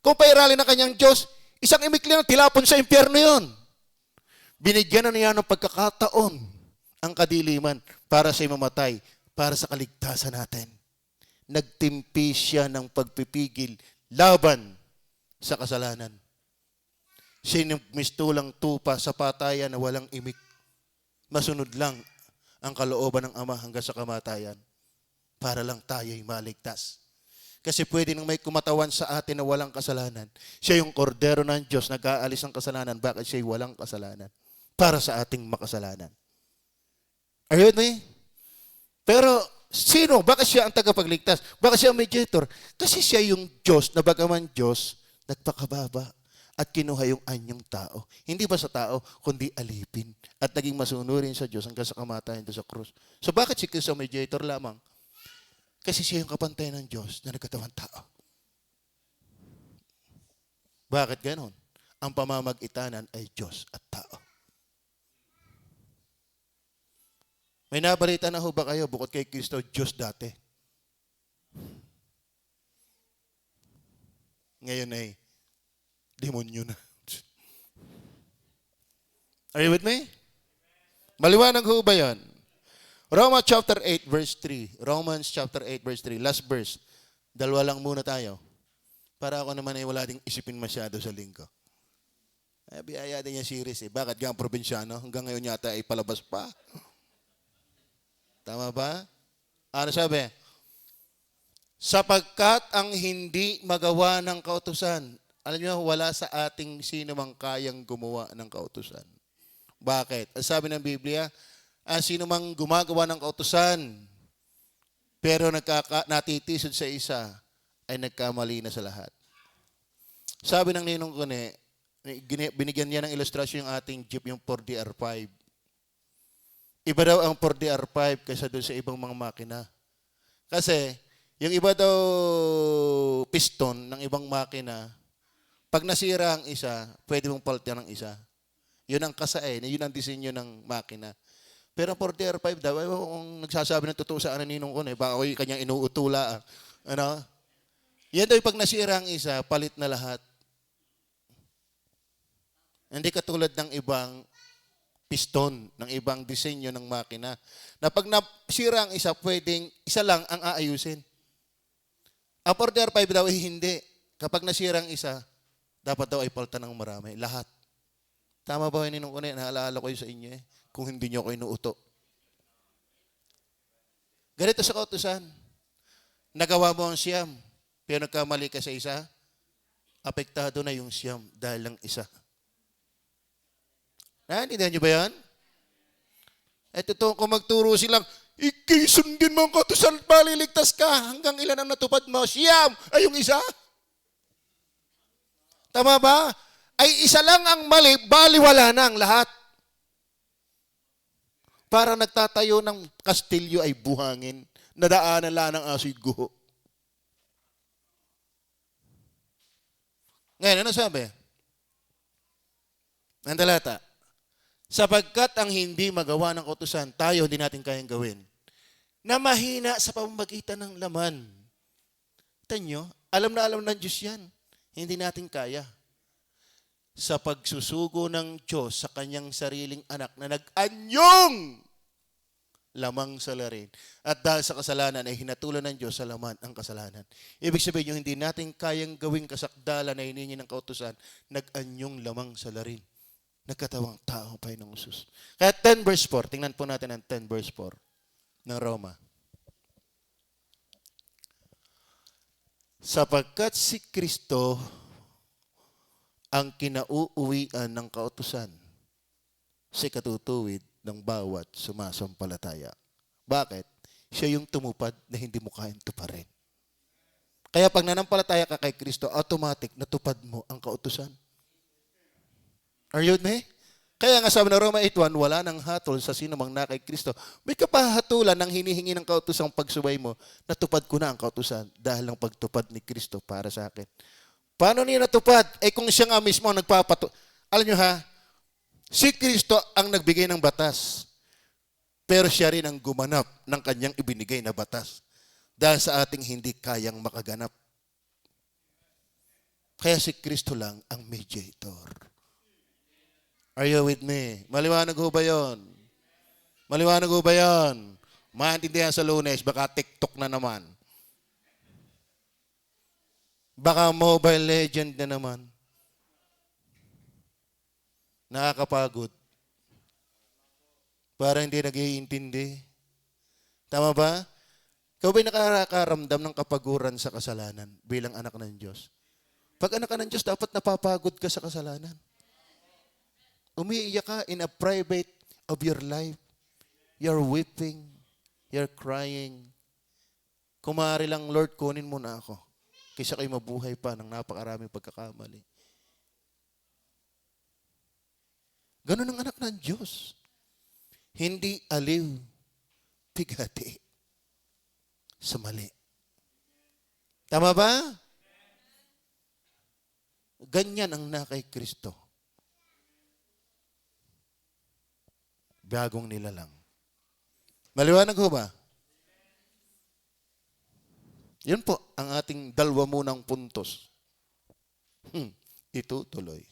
kung pairalin ng kanyang Diyos, isang imikli na tilapon sa impyerno yun. Binigyan na niya ng pagkakataon ang kadiliman para siya'y mamatay, para sa kaligtasan natin. Nagtimpi siya ng pagpipigil laban sa kasalanan. Siya'y mistulang tupa sa patayan na walang imik. Masunod lang ang kalooban ng Ama hanggang sa kamatayan para lang tayo'y maligtas. Kasi pwede nang may kumatawan sa atin na walang kasalanan. Siya yung kordero ng Diyos, nag-aalis ng kasalanan. Bakit siya'y walang kasalanan? Para sa ating makasalanan. Are you with me? Pero sino? Bakit siya ang tagapagligtas? Bakit siya ang mediator? Kasi siya yung Diyos, na bagaman Diyos, nagpakababa at kinuha yung anyong tao. Hindi ba sa tao, kundi alipin. At naging masunurin sa Diyos hanggang sa kamatayan doon sa krus. So bakit si Kristo mediator lamang? Kasi siya yung kapantay ng Diyos na nagkatawang tao. Bakit ganon? Ang pamamag-itanan ay Diyos at tao. May nabalita na ho ba kayo bukod kay Kristo, Diyos dati? Ngayon ay demonyo na. Are you with me? Maliwanag ho ba yan? Romans chapter 8 verse 3. Romans chapter 8 verse 3. Last verse. Dalawa lang muna tayo. Para ako naman ay wala ding isipin masyado sa linggo. Ay, biyaya din yung series eh. Bakit gang probinsyano? Hanggang ngayon yata ay palabas pa. Tama ba? Ano sabi? Sapagkat ang hindi magawa ng kautusan. Alam niyo, wala sa ating sino mang kayang gumawa ng kautusan. Bakit? Ang sabi ng Biblia, sino mang gumagawa ng kautusan, pero natitisod sa isa, ay nagkamali na sa lahat. Sabi ng Ninong Kone, binigyan niya ng ilustrasyon yung ating jeep, yung 4DR5. Iba daw ang 4DR5 kaysa doon sa ibang mga makina. Kasi, yung iba daw piston ng ibang makina, pag nasira ang isa, pwede mong palitan ng isa. Yun ang kasain, yun ang disenyo ng makina. Pero ang 4DR5 daw, kung nagsasabi ng totoo sa Ninong ko, baka ako yung kanyang inuutula. Ano? Yan daw, pag nasira ang isa, palit na lahat. Hindi katulad ng ibang piston, ng ibang disenyo ng makina. Na pag nasira ang isa, pwedeng isa lang ang aayusin. Ang 4DR5 daw ay hindi. Kapag nasira ang isa, dapat daw ay palitan ng marami. Lahat. Tama ba yun, Ninong Kone? Naalala ko yun sa inyo kung hindi nyo ako inuuto. Ganito sa kautusan. Nagawa mo ang siyam, pero nagkamali ka sa isa, apektado na yung siyam dahil lang isa. Naintindihan nyo ba yan? At ito, kung magturo silang, ikisundin mo ang kautusan at maliligtas ka. Hanggang ilan ang natupad mo? Siyam ay yung isa. Tama ba? Ay isa lang ang mali, baliwala na ang lahat. Para nagtatayo ng kastilyo ay buhangin, nadaanan lang ng aso'y guho. Ngayon, ano sabi? Ang talata. Sapagkat ang hindi magawa ng kautusan, tayo hindi natin kayang gawin. Na mahina sa pamamagitan ng laman. Tanyo, alam na alam ng Diyos yan. Hindi natin kaya. Sa pagsusugo ng Diyos sa kanyang sariling anak na nag-anyong lamang sa larin. At dahil sa kasalanan ay hinatulan ng Diyos sa laman ang kasalanan. Ibig sabihin yung hindi natin kayang gawing kasakdala na hiningi ng kautusan, nag-anyong lamang sa larin. Nagkatawang tao pa ng usus. Kaya 10 verse 4, tingnan po natin ang 10 verse 4 ng Roma. Sapagkat si Kristo ang kinauuwian ng kautusan sa katutuwid ng bawat sumasampalataya. Bakit? Siya yung tumupad na hindi mo kayang tuparin. Kaya pag nanampalataya ka kay Kristo, automatic natupad mo ang kautusan. Are you with me? Kaya nga sabi ng Roma 8:1, wala nang hatol sa sino mang na kay Kristo. May kapahatulan ng hinihingi ng kautusang pagsubay mo, natupad ko na ang kautusan dahil ang pagtupad ni Kristo para sa akin. Paano niya natupad? Kung siya nga mismo ang alam nyo ha, si Kristo ang nagbigay ng batas. Pero siya rin ang gumanap ng kanyang ibinigay na batas. Dahil sa ating hindi kayang makaganap. Kaya si Kristo lang ang mediator. Are you with me? Maliwanag ho ba yun? Maliwanag ho ba yun? Maintindihan sa Lunes, baka TikTok na naman. Baka Mobile Legend na naman. Nakakapagod. Parang hindi nag-iintindi. Tama ba? Ikaw ba'y nakakaramdam ng kapaguran sa kasalanan bilang anak ng Diyos? Pag anak ka ng Diyos, dapat napapagod ka sa kasalanan. Umiiyak ka in a private of your life. You're weeping. You're crying. Kung maaari lang, Lord, kunin mo na ako. Kaysa kayo mabuhay pa ng napakaraming pagkakamali. Ganun ang anak ng Diyos. Hindi aliw, bigati sa mali. Tama ba? Ganyan ang nakay Kristo. Bagong nilalang. Maliwanag ho ba? Yun po ang ating dalawa munang puntos. Itutuloy.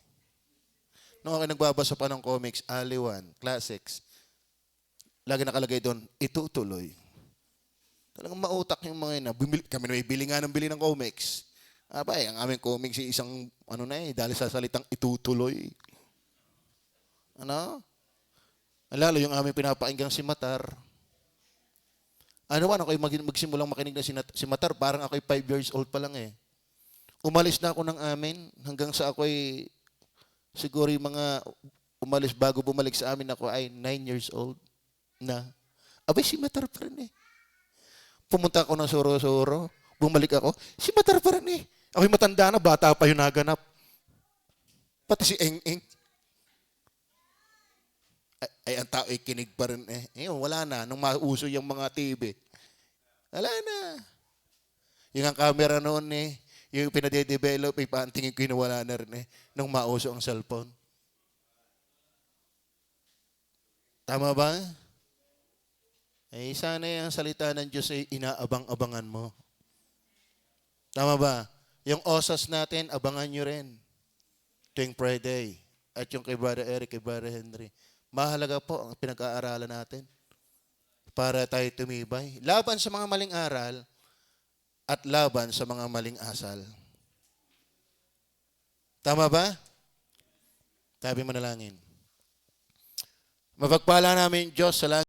Nung ako nagbabasa pa ng comics, Aliwan, Classics, lagi nakalagay doon, itutuloy. Talagang mautak yung mga yun. Kami na may bili nga ng bili ng comics. Ang aming comics isang, dahil sa salitang itutuloy. Lalo yung aming pinapakinggang si Matar. Ako'y magsimulang makinig na si Matar, parang ako'y 5 years old pa lang eh. Umalis na ako ng amin, hanggang sa ako'y, siguro yung mga umalis bago bumalik sa amin, ako ay 9 years old na. Abay, si Matar pa rin eh. Pumunta ako ng Soro-Soro, bumalik ako, si Matar pa rin eh. Ako'y matanda na, bata pa yung naganap. Pati si Eng-Eng. Ang tao ay kinig pa rin eh. Wala na. Nung mauso yung mga TV. Wala na. Yung ang camera noon eh, yung pinade-develop, ipaantingin ko yun, wala na rin eh. Nung mauso ang cellphone. Tama ba? Sana yung salita ng Diyos ay inaabang-abangan mo. Tama ba? Yung osas natin, abangan nyo rin. Tuwing Friday. At yung kay Brother Eric, kay Brother Henry. Mahalaga po ang pinag-aaralan natin para tayo tumibay. Laban sa mga maling aral at laban sa mga maling asal. Tama ba? Sabi manalangin. Mapagpala namin Diyos sa langit.